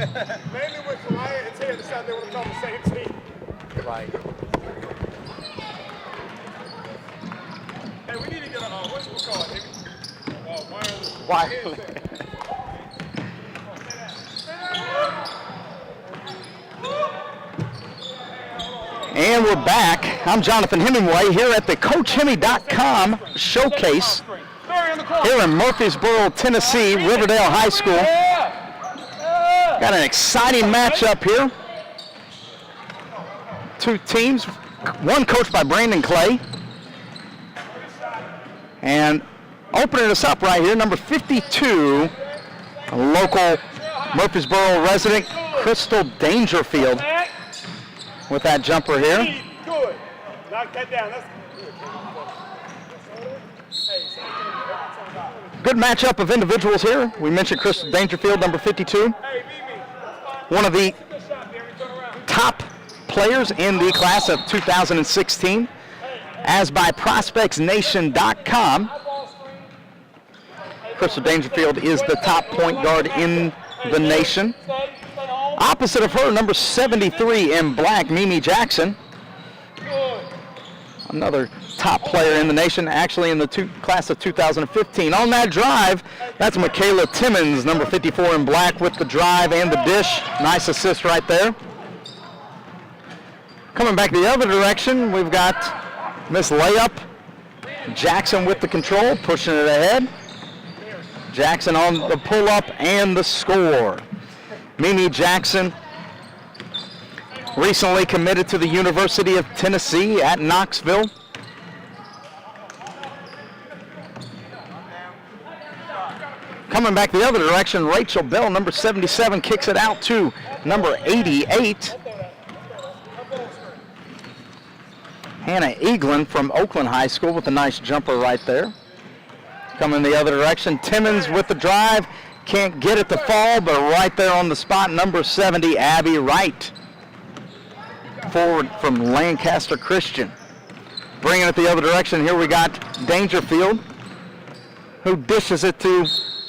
Mainly with Kalaya and Ted decided they want to call the same team. Right. Hey, we need to get a, what's it called, baby? Wireless. Wireless. And we're back. I'm Jonathan Hemingway here at the CoachHemi.com showcase here in Murfreesboro, Tennessee, Riverdale High School. Got an exciting matchup here. Two teams, one coached by Brandon Clay. And opening us up right here, number 52, a local Murfreesboro resident, Crystal Dangerfield, with that jumper here. Good. Knock that down. Good matchup of individuals here. We mentioned Crystal Dangerfield, number 52. One of the top players in the class of 2016, as by ProspectsNation.com. Crystal Dangerfield is the top point guard in the nation. Opposite of her, number 73 in black, Mimi Jackson. Another top player in the nation, actually in the class of 2015. On that drive, that's Michaela Timmons, number 54 in black, with the drive and the dish. Nice assist right there. Coming back the other direction, we've got Miss Layup. Jackson with the control, pushing it ahead. Jackson on the pull-up and the score. Mimi Jackson, recently committed to the University of Tennessee at Knoxville. Coming back the other direction, Rachel Bell, number 77, kicks it out to number 88. Hannah Eaglin from Oakland High School with a nice jumper right there. Coming the other direction, Timmons with the drive. Can't get it to fall, but right there on the spot, number 70, Abby Wright. Forward from Lancaster Christian. Bringing it the other direction, here we got Dangerfield, who dishes it to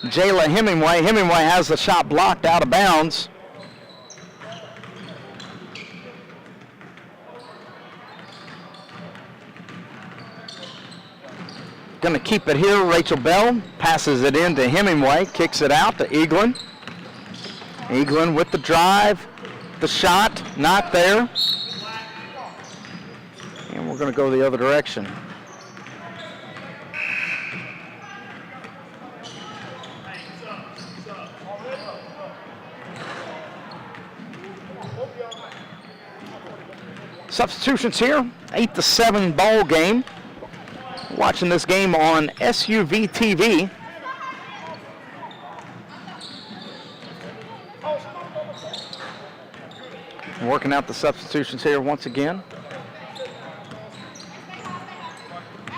Jayla Hemingway. Hemingway has the shot blocked out of bounds. Going to keep it here. Rachel Bell passes it in to Hemingway, kicks it out to Eaglin. Eaglin with the drive, the shot, not there. And we're going to go the other direction. Substitutions here, 8-7 ball game. Watching this game on SUV TV. Working out the substitutions here once again.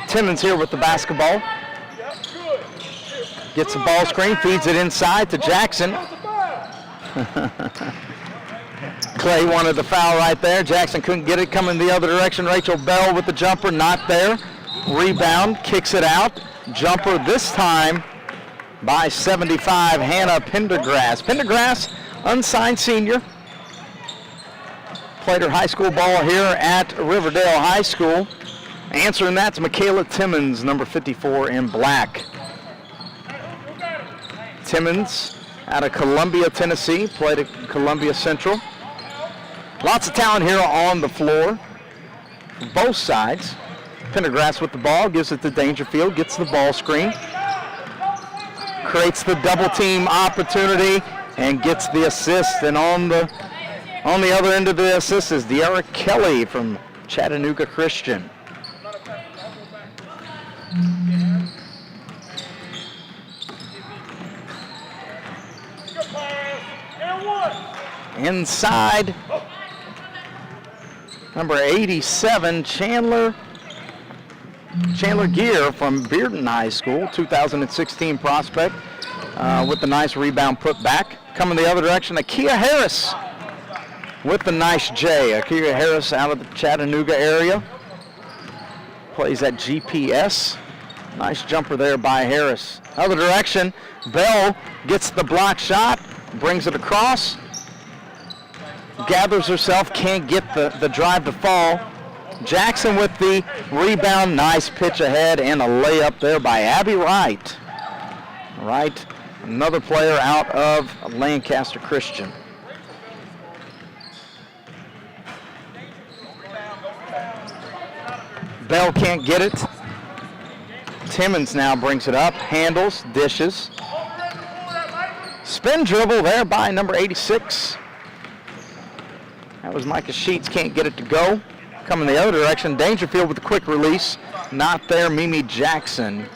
Timmons here with the basketball. Gets the ball screen, feeds it inside to Jackson. Clay wanted the foul right there. Jackson couldn't get it. Coming the other direction, Rachel Bell with the jumper, not there. Rebound, kicks it out. Jumper this time by 75, Hannah Pendergrass. Pendergrass, unsigned senior. Played her high school ball here at Riverdale High School. Answering that's Michaela Timmons, number 54 in black. Timmons out of Columbia, Tennessee, played at Columbia Central. Lots of talent here on the floor, both sides. Pendergrass with the ball, gives it to Dangerfield, gets the ball screen, creates the double team opportunity, and gets the assist. And on the other end of the assist is De'Ara Kelly from Chattanooga Christian. Inside, number 87, Chandler Gear from Bearden High School, 2016 prospect, with the nice rebound put back. Coming the other direction, Akia Harris with the nice J. Akia Harris out of the Chattanooga area. Plays at GPS. Nice jumper there by Harris. Other direction, Bell gets the block shot, brings it across, gathers herself, can't get the drive to fall. Jackson with the rebound, nice pitch ahead, and a layup there by Abby Wright. Wright, another player out of Lancaster Christian. Bell can't get it. Timmons now brings it up, handles, dishes. Spin dribble there by number 86. That was Micah Sheets, can't get it to go. Coming the other direction, Dangerfield with a quick release. Not there, Mimi Jackson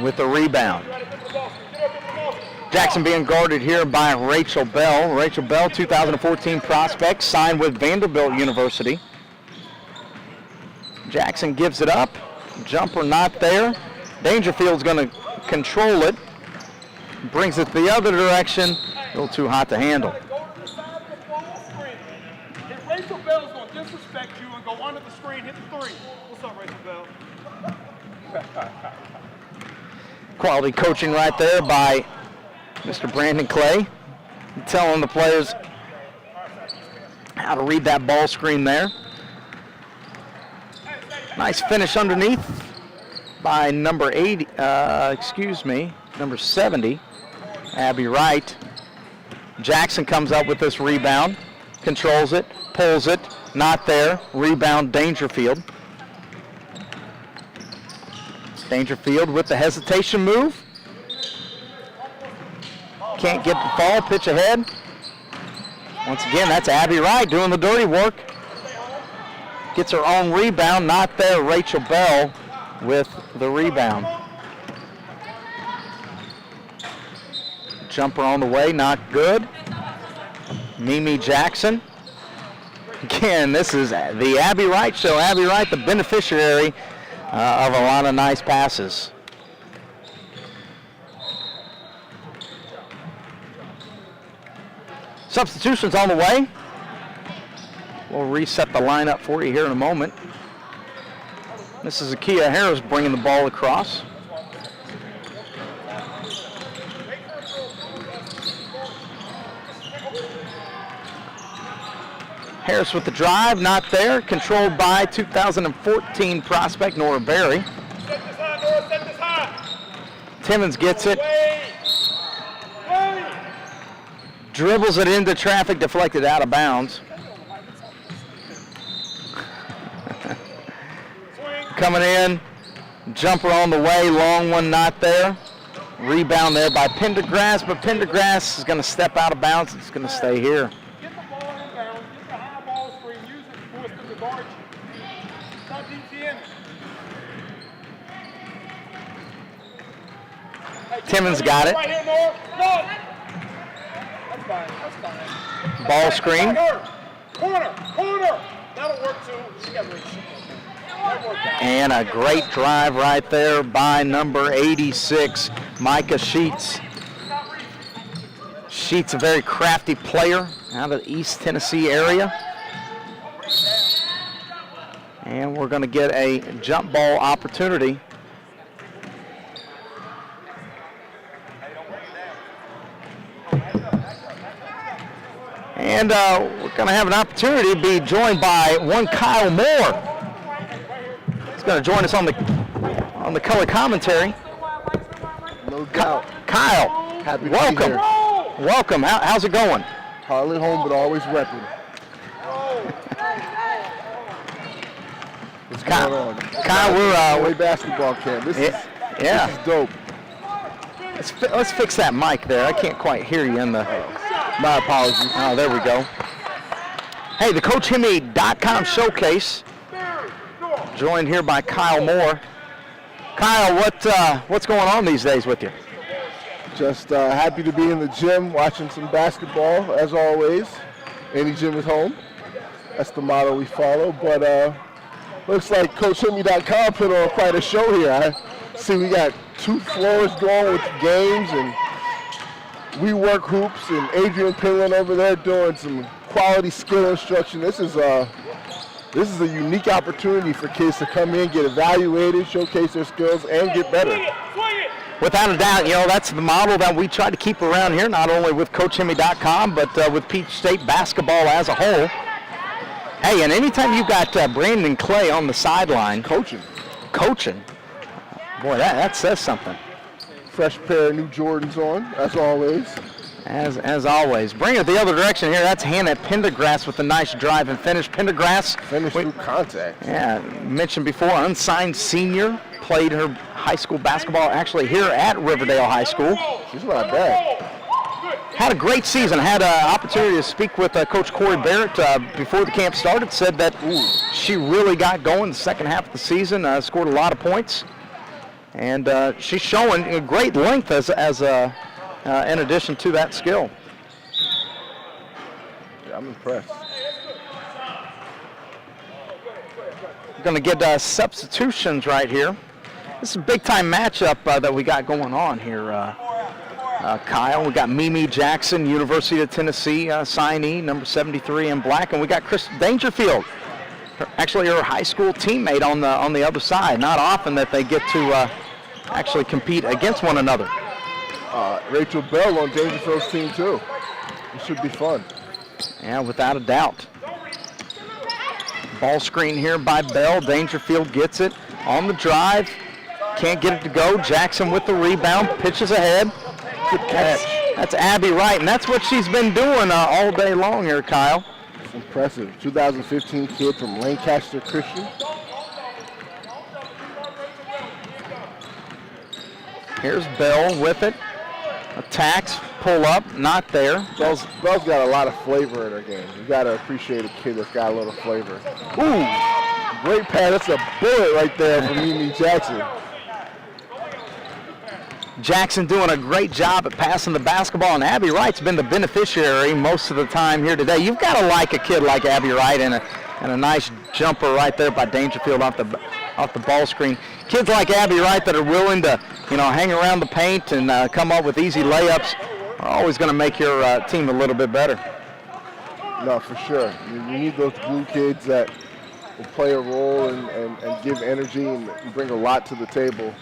with the rebound. Jackson being guarded here by Rachel Bell. Rachel Bell, 2014 prospect, signed with Vanderbilt University. Jackson gives it up. Jumper not there. Dangerfield's going to control it. Brings it the other direction. A little too hot to handle. If Rachel Bell's going to disrespect you and go under the screen, hit the three. What's up, Rachel Bell? Quality coaching right there by Mr. Brandon Clay. Telling the players how to read that ball screen there. Nice finish underneath by number 70, Abby Wright. Jackson comes up with this rebound, controls it, pulls it, not there. Rebound Dangerfield. Dangerfield with the hesitation move. Can't get the fall, pitch ahead. Once again, that's Abby Wright doing the dirty work. Gets her own rebound, not there. Rachel Bell with the rebound. Jumper on the way, not good. Mimi Jackson. Again, this is the Abby Wright show. Abby Wright, the beneficiary of a lot of nice passes. Substitutions on the way. We'll reset the lineup for you here in a moment. This is Akia Harris bringing the ball across. Harris with the drive, not there. Controlled by 2014 prospect Nora Berry. Set this high, Nora, set this high. Timmons gets it. Wait. Dribbles it into traffic, deflected out of bounds. Coming in, jumper on the way, long one not there. Rebound there by Pendergrass, but Pendergrass is going to step out of bounds. It's going to stay here. Get the ball in bounds, get the high ball screen, use it to force them to guard you. Stop DTN. Hey, Timmons got it. Right here, Nora. No. That's fine, that's fine. Ball screen. Corner. That'll work too. She got reach. And a great drive right there by number 86, Micah Sheets. Sheets, a very crafty player out of the East Tennessee area. And we're going to get a jump ball opportunity. And we're going to have an opportunity to be joined by one Kyle Moore. Going to join us on the color commentary. No doubt. Kyle, Happy to welcome. be here. Welcome. How's it going? Hardly home, but always repping. What's going on? Kyle, we're Way basketball camp. This is dope. Let's fix that mic there. I can't quite hear you in the. My apologies. Oh, there we go. Hey, the CoachHimmy.com showcase. Joined here by Kyle Moore. Kyle, what's going on these days with you? Just happy to be in the gym watching some basketball, as always. Any gym is home. That's the motto we follow. But looks like CoachHimmy.com put on quite a show here. I see we got 2 floors going with games, and we work hoops, and Adrian Pinland over there doing some quality skill instruction. This is a unique opportunity for kids to come in, get evaluated, showcase their skills, and get better. Without a doubt, that's the model that we try to keep around here, not only with CoachHemmy.com, but with Peach State basketball as a whole. Hey, and anytime you've got Brandon Clay on the sideline. Coaching. Boy, that says something. Fresh pair of new Jordans on, as always. As always. Bring it the other direction here. That's Hannah Pendergrass with a nice drive and finish. Pendergrass. Finished through contact. Yeah, mentioned before, unsigned senior. Played her high school basketball actually here at Riverdale High School. She's not bad. Had a great season. Had an opportunity to speak with Coach Corey Barrett before the camp started. Said that she really got going the second half of the season. Scored a lot of points, and she's showing a great length as in addition to that skill. Yeah, I'm impressed. We're going to get substitutions right here. This is a big-time matchup that we got going on here, Kyle. We got Mimi Jackson, University of Tennessee signee, number 73 in black, and we got Chris Dangerfield, actually her high school teammate on the other side. Not often that they get to actually compete against one another. Rachel Bell on Dangerfield's team too. It should be fun. Yeah, without a doubt. Ball screen here by Bell. Dangerfield gets it on the drive. Can't get it to go. Jackson with the rebound, pitches ahead. Good catch. That's Abby Wright, and that's what she's been doing all day long here, Kyle. It's impressive. 2015 kid from Lancaster Christian. Here's Bell with it. Attacks, pull up, not there. Bell's got a lot of flavor in her game. You got to appreciate a kid that's got a little flavor. Ooh, great pass. That's a bullet right there from Mimi Jackson. Jackson doing a great job at passing the basketball, and Abby Wright's been the beneficiary most of the time here today. You've got to like a kid like Abby Wright, and a nice jumper right there by Dangerfield off the ball screen. Kids like Abby Wright that are willing to, hang around the paint and come up with easy layups are always going to make your team a little bit better. No, for sure. You need those blue kids that will play a role and give energy and bring a lot to the table.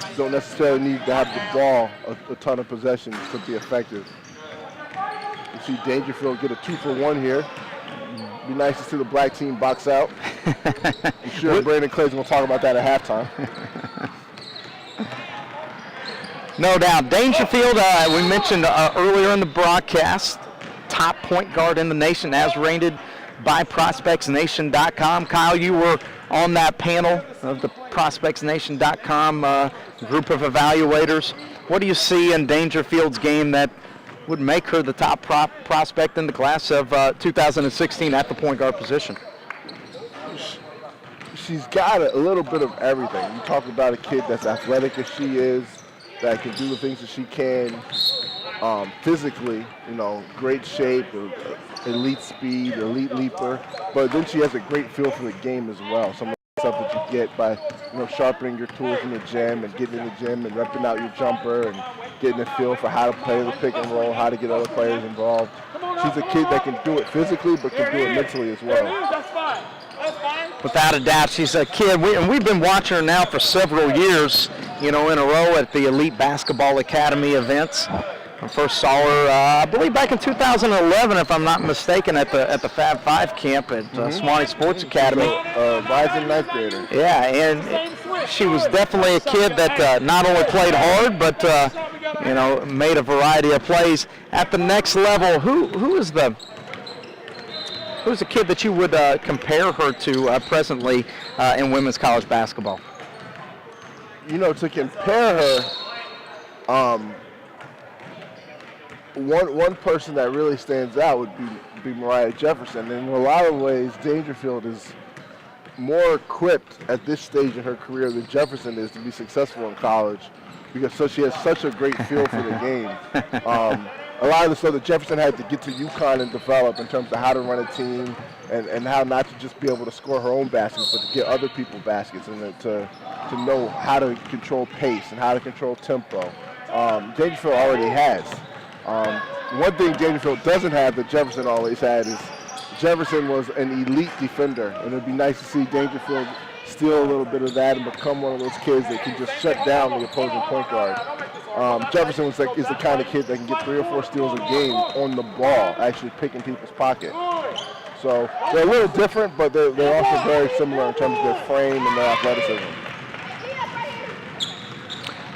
You don't necessarily need to have the ball a ton of possessions to be effective. You see Dangerfield get a 2-for-1 here. Be nice to see the black team box out. I'm sure Brandon Clay's going to talk about that at halftime. No doubt. Dangerfield, we mentioned earlier in the broadcast, top point guard in the nation as rated by ProspectsNation.com. Kyle, you were on that panel of the ProspectsNation.com group of evaluators. What do you see in Dangerfield's game that would make her the top prospect in the class of 2016 at the point guard position? She's got a little bit of everything. You talk about a kid that's athletic as she is, that can do the things that she can physically, great shape, elite speed, elite leaper, but then she has a great feel for the game as well. Some of the stuff that you get by, sharpening your tools in the gym and getting in the gym and repping out your jumper and getting a feel for how to play the pick and roll, how to get other players involved. She's a kid that can do it physically, but can do it mentally as well. That's fine. That's fine. Without a doubt, she's a kid. We've been watching her now for several years, in a row at the Elite Basketball Academy events. I first saw her, I believe, back in 2011, if I'm not mistaken, at the Fab 5 camp at Swanee Sports Academy. Rising ninth grader. Yeah, and she was definitely a kid that not only played hard, but made a variety of plays at the next level. Who's the kid that you would compare her to presently in women's college basketball? To compare her, one person that really stands out would be Mariah Jefferson. And in a lot of ways, Dangerfield is more equipped at this stage in her career than Jefferson is to be successful in college, because she has such a great feel for the game. A lot of the stuff that Jefferson had to get to UConn and develop in terms of how to run a team and how not to just be able to score her own baskets, but to get other people baskets and to know how to control pace and how to control tempo. Dangerfield already has. One thing Dangerfield doesn't have that Jefferson always had is Jefferson was an elite defender, and it would be nice to see Dangerfield steal a little bit of that and become one of those kids that can just shut down the opposing point guard. Jefferson is the kind of kid that can get 3 or 4 steals a game on the ball, actually picking people's pocket. So they're a little different, but they're also very similar in terms of their frame and their athleticism.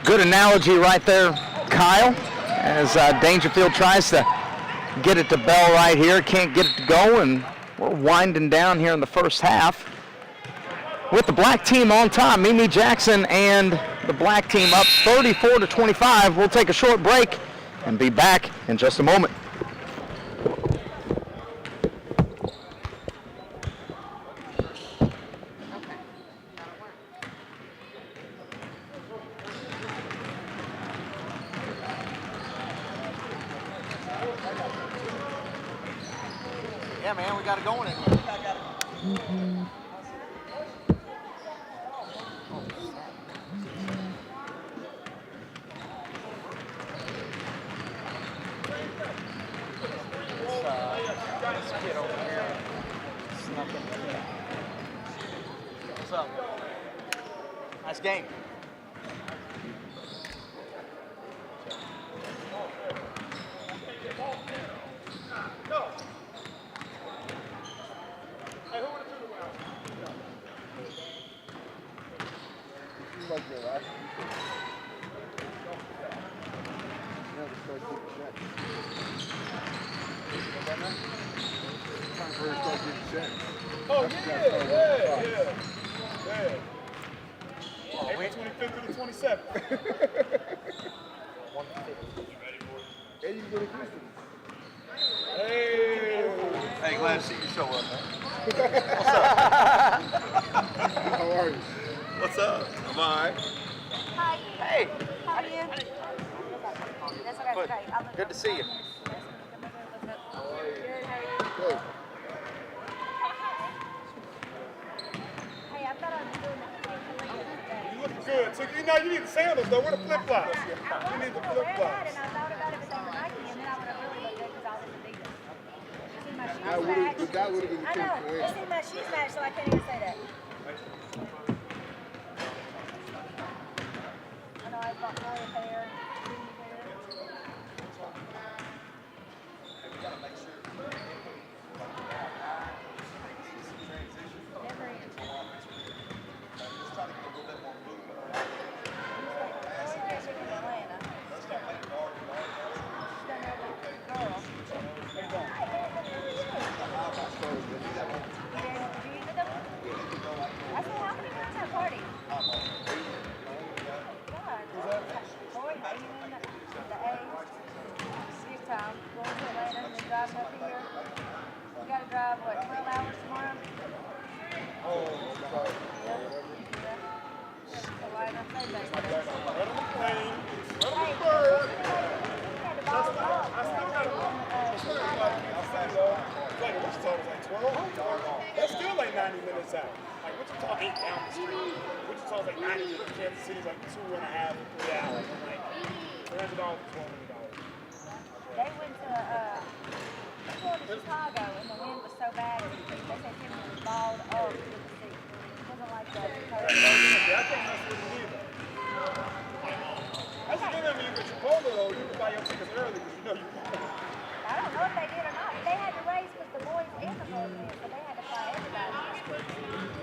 Good analogy right there, Kyle, as Dangerfield tries to get it to Bell right here. Can't get it to go, and we're winding down here in the first half. With the black team on top, Mimi Jackson and the black team up 34-25. We'll take a short break and be back in just a moment. Yeah, man, we got it going in here. What's up? Nice game. Oh, yeah. April 25th through the 27th. Hey, you can go to Houston. Hey, glad to see you show up, man. How are you? What's up? I'm all right. Hi. Hey, How are you? That's what I was right. good to see you. Good, how are you? Good. Hey, I thought I was doing that. You looking good. So you need the sandals though. Where the flip flops? You need the flip And flops. I thought about it with the Nike, and then I would have really looked good because I was Adidas. See my shoes That would've- match? that would've been the I know. case for They see my shoes match, so I can't even say that. I know I bought more a pair. Drive, what, 12 hours tomorrow? So why not say that? That's still like 90 minutes out. Like Wichita ain't down the street. Wichita's like 90 minutes. Kansas City's like 2.5, 3 hours. I'm like $300 for $1 million. They went to Chicago and the wind was so bad they said Tim was balled up to the seat. It wasn't like that. I can't mess with it either. That's the thing I mean with Chipotle though, you can buy your tickets early because you know you can. I don't know if they did or not. They had to race with the boys and the girls in, so they had to fly everybody.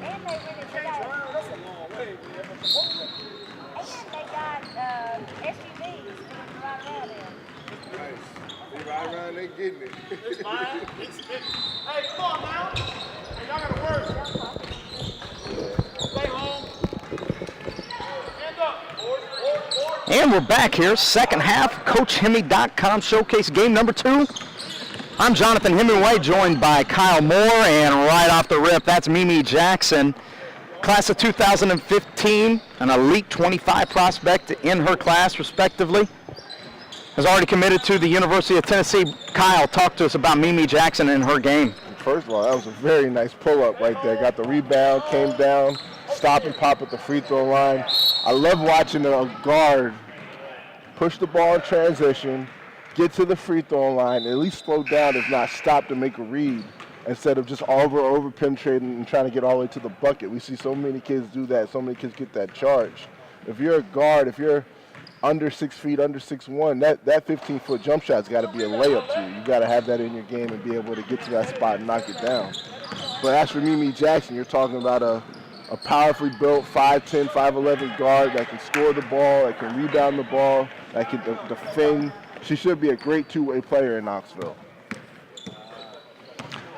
And they rented That's a long way, man. But Chipotle, and they got SUVs to ride around in. Nice. They ride around, they getting it. it's mine. Hey, come on now. Hey, y'all gotta work. Stay home. Stand up, boys. And we're back here, second half, CoachHemme.com Showcase game number 2. I'm Jonathan Hemingway, joined by Kyle Moore, and right off the rip, that's Mimi Jackson, class of 2015, an elite 25 prospect in her class, respectively. Has already committed to the University of Tennessee. Kyle, talk to us about Mimi Jackson and her game. First of all, that was a very nice pull-up right there. Got the rebound, came down, stop and pop at the free throw line. I love watching a guard push the ball in transition, get to the free throw line, at least slow down, if not stop to make a read, instead of just over penetrating and trying to get all the way to the bucket. We see so many kids do that. So many kids get that charge. If you're a guard, if you're under 6 feet, under 6'1", that 15-foot jump shot's got to be a layup to you. You got to have that in your game and be able to get to that spot and knock it down. But as for Mimi Jackson, you're talking about a powerfully built 5'10", 5'11" guard that can score the ball, that can rebound the ball, that can defend. She should be a great two-way player in Knoxville.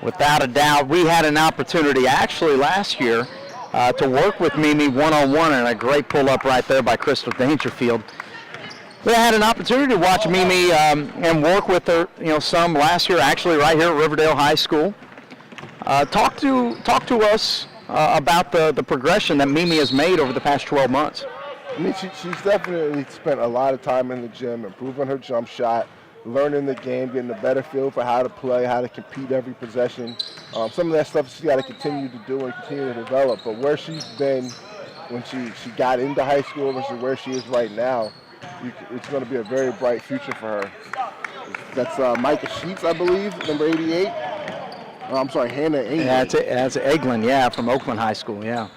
Without a doubt, we had an opportunity actually last year to work with Mimi one-on-one, and a great pull-up right there by Crystal Dangerfield. We had an opportunity to watch Mimi and work with her, some last year, actually right here at Riverdale High School. Talk to us about the progression that Mimi has made over the past 12 months. I mean, she's definitely spent a lot of time in the gym, improving her jump shot, learning the game, getting a better feel for how to play, how to compete every possession. Some of that stuff she's got to continue to do and continue to develop. But where she's been when she got into high school versus where she is right now, it's going to be a very bright future for her. That's Micah Sheets, I believe, number 88. I'm sorry, Hannah Ainley. Yeah, that's Eglin, from Oakland High School, yeah.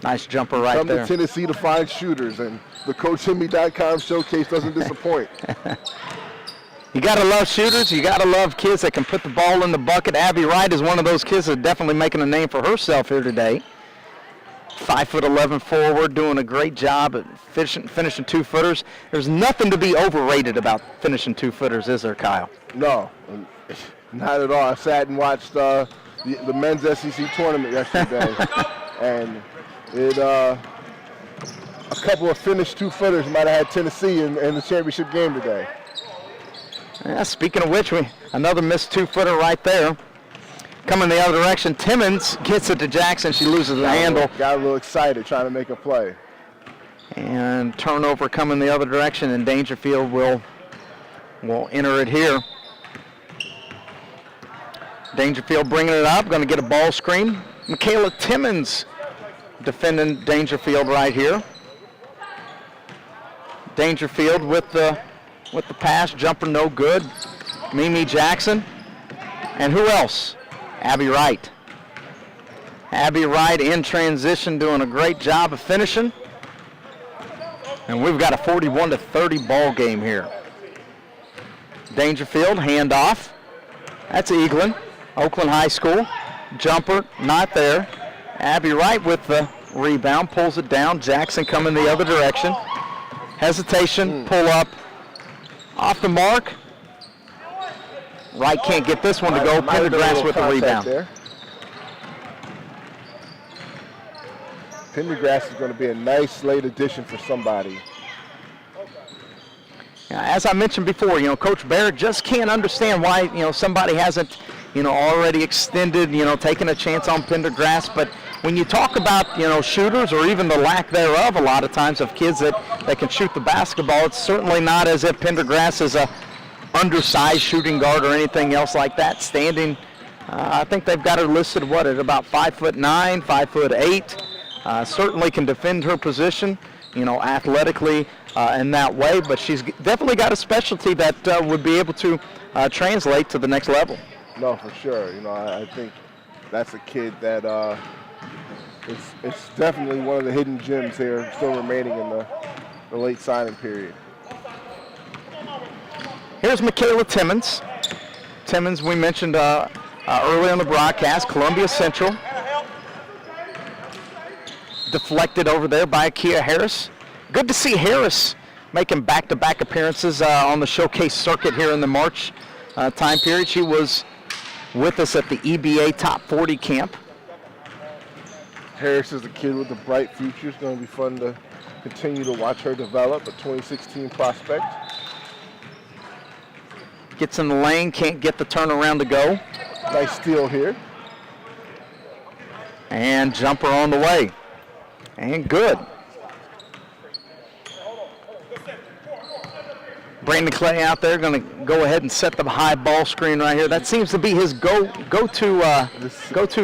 Nice jumper right Come there. to Tennessee to find shooters, and the CoachHenry.com showcase doesn't disappoint. You got to love shooters. You got to love kids that can put the ball in the bucket. Abby Wright is one of those kids that's definitely making a name for herself here today. 5'11" forward, doing a great job at finishing two-footers. There's nothing to be overrated about finishing two-footers, is there, Kyle? No, not at all. I sat and watched the men's SEC tournament yesterday, and a couple of finished two-footers might have had Tennessee in the championship game today. Yeah, speaking of which, another missed two-footer right there. Coming the other direction, Timmons gets it to Jackson. She loses the handle. Got a little excited trying to make a play. And turnover coming the other direction, and Dangerfield will enter it here. Dangerfield bringing it up, going to get a ball screen. Michaela Timmons defending Dangerfield right here. Dangerfield with the pass, jumper no good. Mimi Jackson. And who else? Abby Wright. Abby Wright in transition, doing a great job of finishing. And we've got a 41-30 ball game here. Dangerfield, handoff. That's Eglin, Oakland High School. Jumper, not there. Abby Wright with the rebound, pulls it down. Jackson coming the other direction. Hesitation, pull up, off the mark. Wright can't get this one to go. Pendergrass with the rebound. There. Pendergrass is going to be a nice late addition for somebody. As I mentioned before, Coach Barrett just can't understand why, somebody hasn't, already extended, taking a chance on Pendergrass. But when you talk about, shooters or even the lack thereof a lot of times of kids that can shoot the basketball, it's certainly not as if Pendergrass is a undersized shooting guard or anything else like that. Standing, I think they've got her listed, at about 5'9", 5'8". Certainly can defend her position, athletically in that way, but she's definitely got a specialty that would be able to translate to the next level. No, for sure. I think that's a kid that it's definitely one of the hidden gems here still remaining in the late signing period. Here's Michaela Timmons. Timmons, we mentioned early on the broadcast, Columbia Central. Deflected over there by Akia Harris. Good to see Harris making back-to-back appearances on the showcase circuit here in the March time period. She was with us at the EBA Top 40 camp. Harris is a kid with a bright future. It's going to be fun to continue to watch her develop, a 2016 prospect. Gets in the lane, can't get the turnaround to go. Nice steal here. And jumper on the way. And good. Brandon Clay out there going to go ahead and set the high ball screen right here. That seems to be his go-to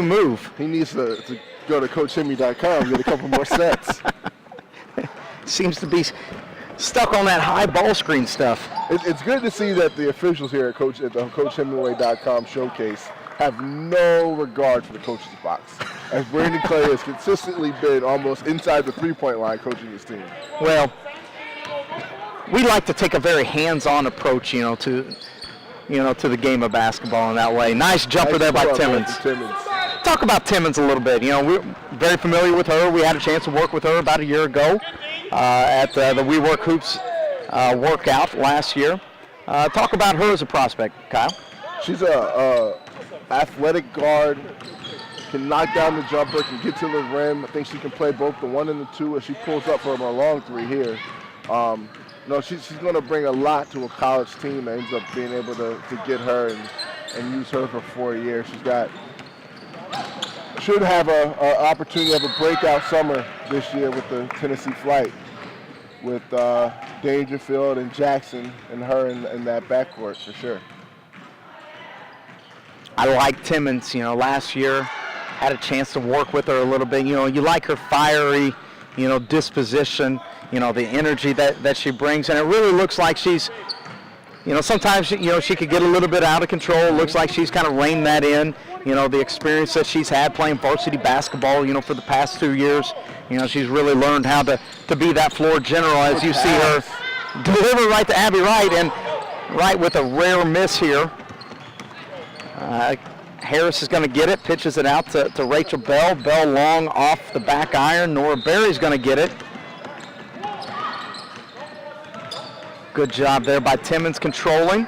move. He needs to go to CoachHenry.com and get a couple more sets. Seems to be stuck on that high ball screen stuff. It's good to see that the officials here at the CoachHenry.com showcase have no regard for the coach's box, as Brandon Clay has consistently been almost inside the three-point line coaching his team. Well, we like to take a very hands-on approach, to the game of basketball in that way. Nice jumper there by Timmons. Talk about Timmons a little bit. We're very familiar with her. We had a chance to work with her about a year ago at the We Work Hoops workout last year. Talk about her as a prospect, Kyle. She's a athletic guard, can knock down the jumper, can get to the rim. I think she can play both the 1 and the 2 as she pulls up from a long 3 here. She's going to bring a lot to a college team that ends up being able to get her and use her for 4 years. Should have an opportunity to have a breakout summer this year with the Tennessee Flight, with Dangerfield and Jackson and her in that backcourt for sure. I like Timmons. Last year had a chance to work with her a little bit. You like her fiery, disposition, the energy that she brings, and it really looks like she's, sometimes she could get a little bit out of control. It looks like she's kind of reined that in. The experience that she's had playing varsity basketball, for the past 2 years, she's really learned how to be that floor general as you see her deliver right to Abby Wright, and Wright with a rare miss here. Harris is going to get it, pitches it out to Rachel Bell. Bell long off the back iron. Nora Berry's going to get it. Good job there by Timmons controlling.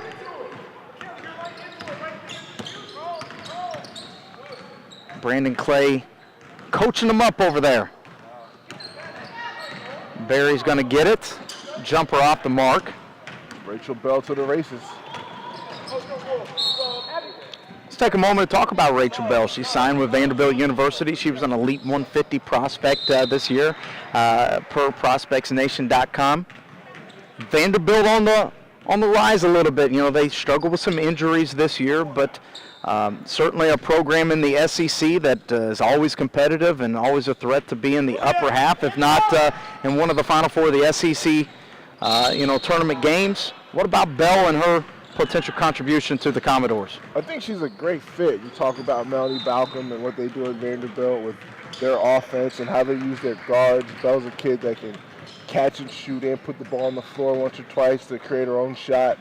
Brandon Clay coaching them up over there. Berry's going to get it. Jumper off the mark. Rachel Bell to the races. Let's take a moment to talk about Rachel Bell. She signed with Vanderbilt University. She was an Elite 150 prospect this year per ProspectsNation.com. Vanderbilt on the rise a little bit. They struggled with some injuries this year, but certainly a program in the SEC that is always competitive and always a threat to be in the upper half, if not in one of the Final Four of the SEC, tournament games. What about Bell and her potential contribution to the Commodores? I think she's a great fit. You talk about Melanie Balcom and what they do at Vanderbilt with their offense and how they use their guards. Bell's a kid that can catch and shoot and put the ball on the floor once or twice to create her own shot.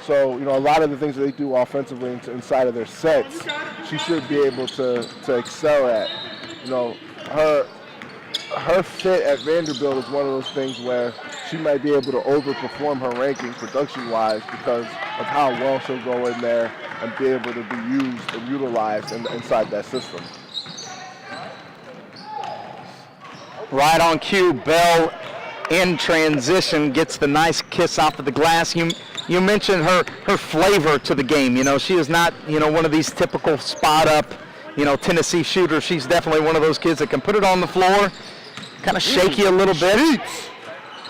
So, a lot of the things that they do offensively inside of their sets, she should be able to excel at. Her fit at Vanderbilt is one of those things where she might be able to overperform her ranking production-wise because of how well she'll go in there and be able to be used and utilized inside that system. Right on cue, Bell in transition gets the nice kiss off of the glass. You mentioned her flavor to the game. She is not, one of these typical spot-up, Tennessee shooters. She's definitely one of those kids that can put it on the floor, kind of shaky a little bit.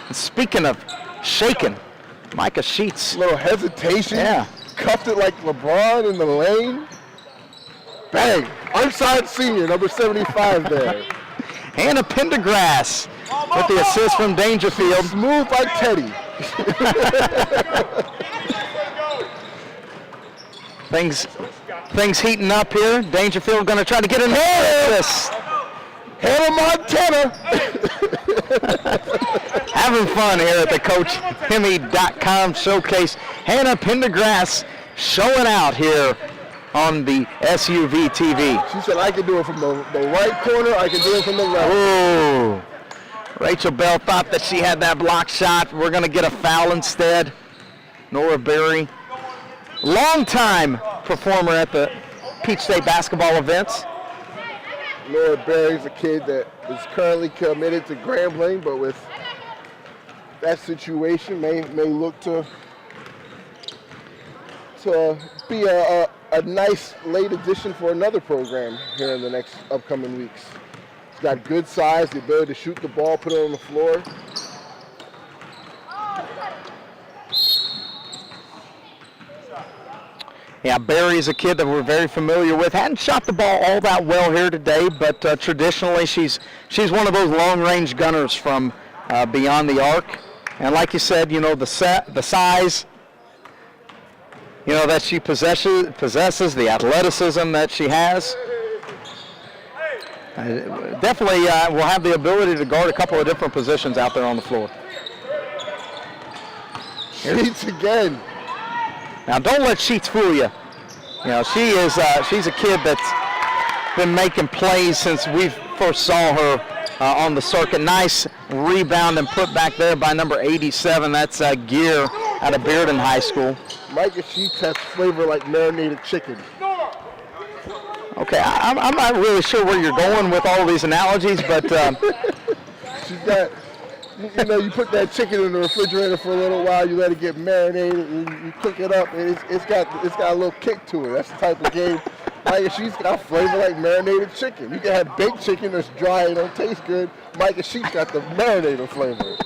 And speaking of shaking, Micah Sheets. A little hesitation. Yeah. Cuffed it like LeBron in the lane. Bang. Unside senior, number 75 there. Hannah Pendergrass with the assist from Dangerfield. Smooth like Teddy. Things heating up here. Dangerfield going to try to get an assist. Hannah Montana. Having fun here at the CoachHemi.com showcase. Hannah Pendergrass showing out here on the SUV TV. She said, I can do it from the right corner, I can do it from the left. Ooh. Rachel Bell thought that she had that block shot. We're going to get a foul instead. Nora Berry, longtime performer at the Peach State basketball events. Nora Berry's a kid that is currently committed to Grambling, but with that situation may look to be a nice late addition for another program here in the next upcoming weeks. She's got good size, the ability to shoot the ball, put it on the floor. Yeah, Barry's a kid that we're very familiar with. Hadn't shot the ball all that well here today, but traditionally she's one of those long-range gunners from beyond the arc. And like you said, the size, that she possesses the athleticism that she has. Definitely will have the ability to guard a couple of different positions out there on the floor. Sheets again. Now, don't let Sheets fool you. She's a kid that's been making plays since we first saw her on the circuit. Nice rebound and put back there by number 87. That's Gear out of Bearden High School. Micah Sheets has flavor like marinated chicken. Okay, I'm not really sure where you're going with all these analogies, but She's got, you put that chicken in the refrigerator for a little while, you let it get marinated, and you cook it up, and it's got a little kick to it. That's the type of game. Micah Sheets got flavor like marinated chicken. You can have baked chicken that's dry and don't taste good. Micah Sheets got the marinated flavor.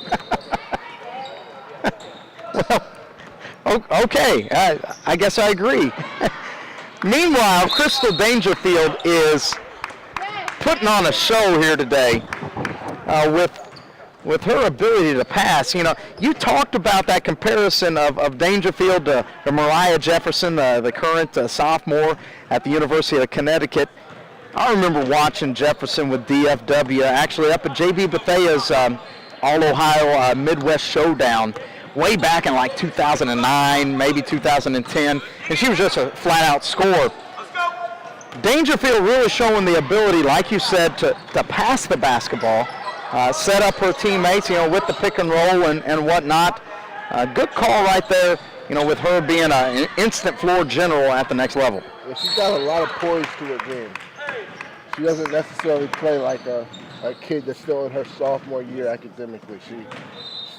Well, okay, I guess I agree. Meanwhile, Crystal Dangerfield is putting on a show here today with her ability to pass. You talked about that comparison of Dangerfield to Mariah Jefferson, the current sophomore at the University of Connecticut. I remember watching Jefferson with DFW, actually up at J.B. Bethea's All-Ohio Midwest Showdown way back in like 2009, maybe 2010, and she was just a flat-out scorer. Dangerfield really showing the ability, like you said, to pass the basketball, set up her teammates, with the pick and roll and whatnot. Good call right there, with her being an instant floor general at the next level. Yeah, she's got a lot of poise to her game. She doesn't necessarily play like a kid that's still in her sophomore year academically. She's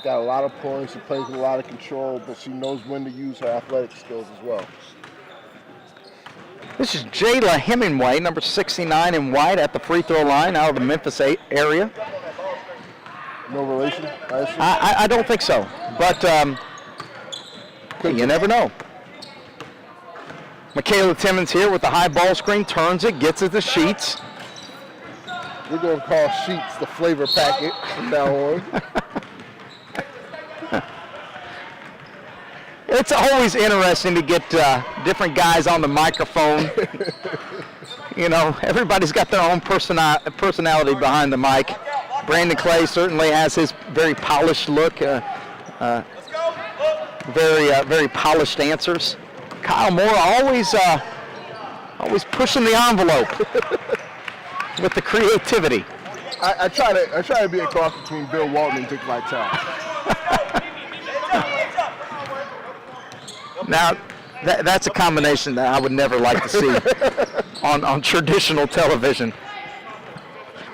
got a lot of poise, she plays with a lot of control, but she knows when to use her athletic skills as well. This is Jayla Hemingway, number 69 in white, at the free throw line out of the Memphis area. No relation, I assume? I don't think so, but you never know. Michaela Timmons here with the high ball screen, turns it, gets it to Sheets. We're going to call Sheets the flavor packet from now on. It's always interesting to get different guys on the microphone. Everybody's got their own personality behind the mic. Brandon Clay certainly has his very polished look, very polished answers. Kyle Moore always pushing the envelope with the creativity. I try to be a cross between Bill Walton and Dick Vitale. Now, that's a combination that I would never like to see on traditional television.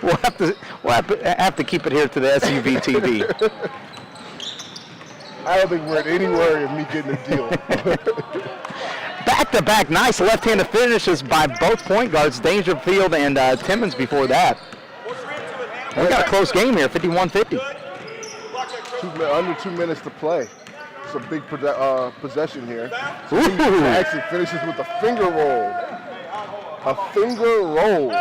We'll have to keep it here to the SUV TV. I don't think we're in any worry of me getting a deal. Back-to-back nice left-handed finishes by both point guards, Dangerfield and Timmons before that. We got a close game here, 51-50. Under 2 minutes to play. It's a big possession here. Ooh. Actually finishes with a finger roll. A finger roll.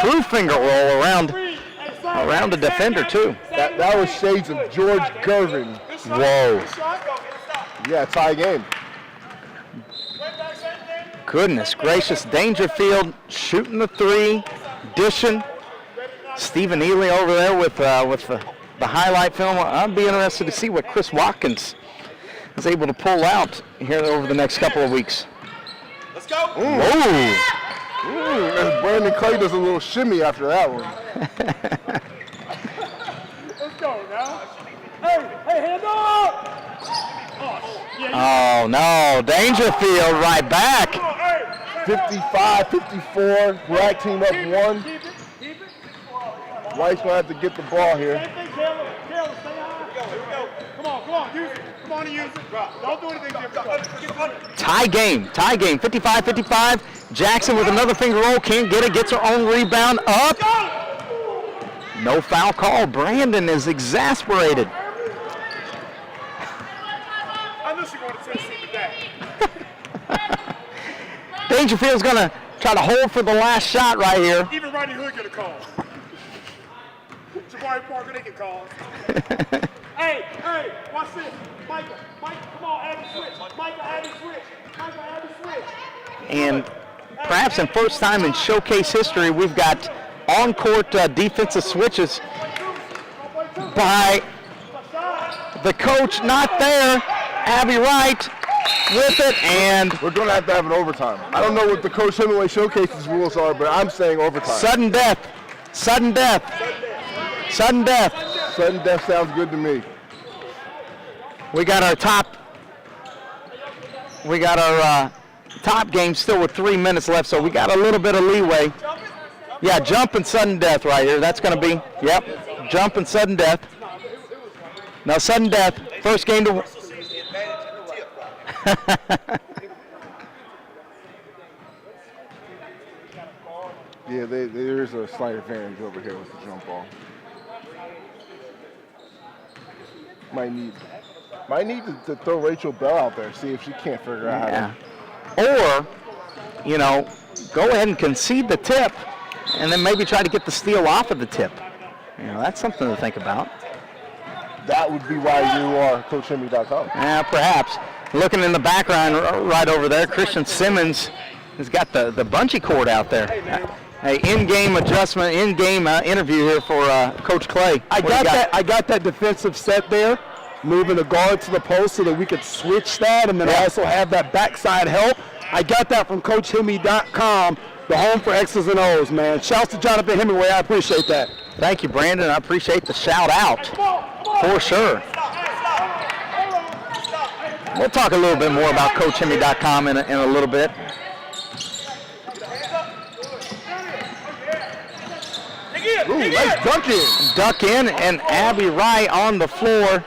True finger roll around the defender too. That was shades of George Gervin. Whoa. Yeah, tie game. Goodness gracious. Dangerfield shooting the three, dishing. Stephen Ely over there with the highlight film. I'd be interested to see what Chris Watkins is able to pull out here over the next couple of weeks. Let's go. Whoa. And Brandon Clay does a little shimmy after that one. Let's go now. Hey, hand up! Oh no, Dangerfield right back. 55-54, black team up one. White's gonna have to get the ball here. Come on, use it. Come on and use it. Don't do anything different. Tie game, 55-55. Jackson with another finger roll, can't get it, gets her own rebound up. No foul call. Brandon is exasperated. I knew she wanted to see that. Dangerfield's gonna try to hold for the last shot right here. Even Rodney Hood get a call. Jabari Parker, they get calls. Hey, watch this. Micah, come on, Abby switch. Micah, Abby switch. And perhaps in first time in showcase history, we've got on-court defensive switches by the coach. Not there. Abby Wright with it, and We're going to have an overtime. I don't know what the Coach Hemingway Showcases rules are, but I'm saying overtime. sudden death. Sudden death Sudden death sounds good to me. We got our top game still with 3 minutes left, so we got a little bit of leeway. Yeah, jump and sudden death right here. That's going to be, yep, jump and sudden death. Now sudden death, first game to... Yeah, there is a slight advantage over here with the jump ball. Might need to throw Rachel Bell out there, see if she can't figure out how Yeah. Or, you know, go ahead and concede the tip and then maybe try to get the steal off of the tip. You know, that's something to think about. that would be why you are CoachHemi.com. Yeah, perhaps. Looking in the background right over there, Christian Simmons has got the bungee cord out there. Hey, in-game adjustment, in-game interview here for Coach Clay. I What do you got that defensive set there, moving the guard to the post so that we could switch that and then also have that backside help. I got that from CoachHemi.com, the home for X's and O's, man. Shouts to Jonathan Hemingway. I appreciate that. Thank you, Brandon. I appreciate the shout out for sure. We'll talk a little bit more about CoachHemi.com in a little bit. Ooh, nice dunk in. Duck in, and Abby Wright on the floor.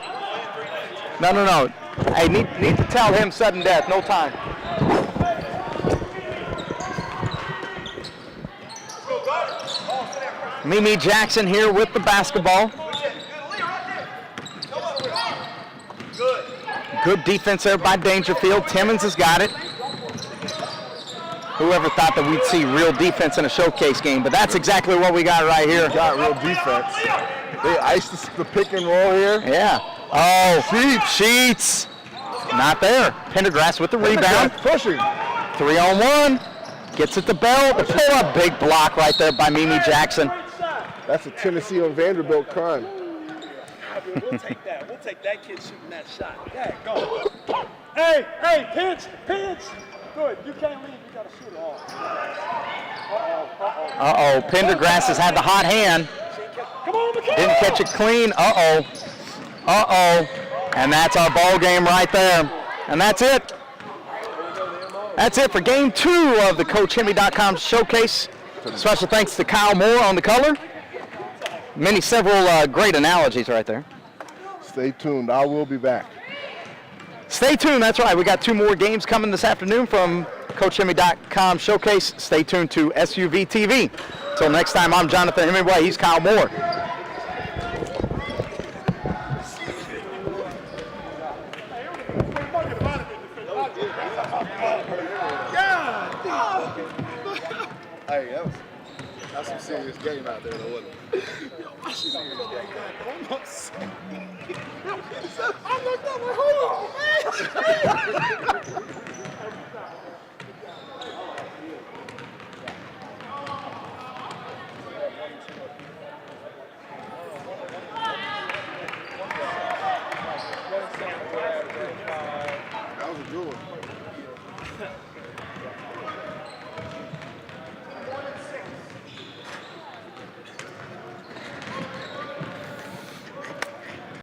No. Hey, need to tell him sudden death. No time. Mimi Jackson here with the basketball. Good defense there by Dangerfield. Timmons has got it. Whoever thought that we'd see real defense in a showcase game, but that's exactly what we got right here. Got real defense. They iced the pick and roll here. Yeah. Oh, Sheets. Not there. Pendergrass with the rebound. Pushing. 3-on-1. Gets it to Bell. The pull-up, big block right there by Mimi Jackson. That's a Tennessee on Vanderbilt crime. We'll take that. We'll take that kid shooting that shot. Yeah, go. Hey, pinch. Good. You can't leave. You got to shoot it off. Pendergrass has had the hot hand. Come on, McKay. Didn't catch it clean. And that's our ball game right there. And that's it. That's it for game 2 of the CoachHemi.com showcase. Special thanks to Kyle Moore on the color. Several great analogies right there. Stay tuned. I will be back. Stay tuned. That's right. We got 2 more games coming this afternoon from CoachHemi.com showcase. Stay tuned to SUV TV. Until next time, I'm Jonathan Hemingway. He's Kyle Moore. Hey, that's some serious game out there, though, wasn't it? I'm like, hold on, man.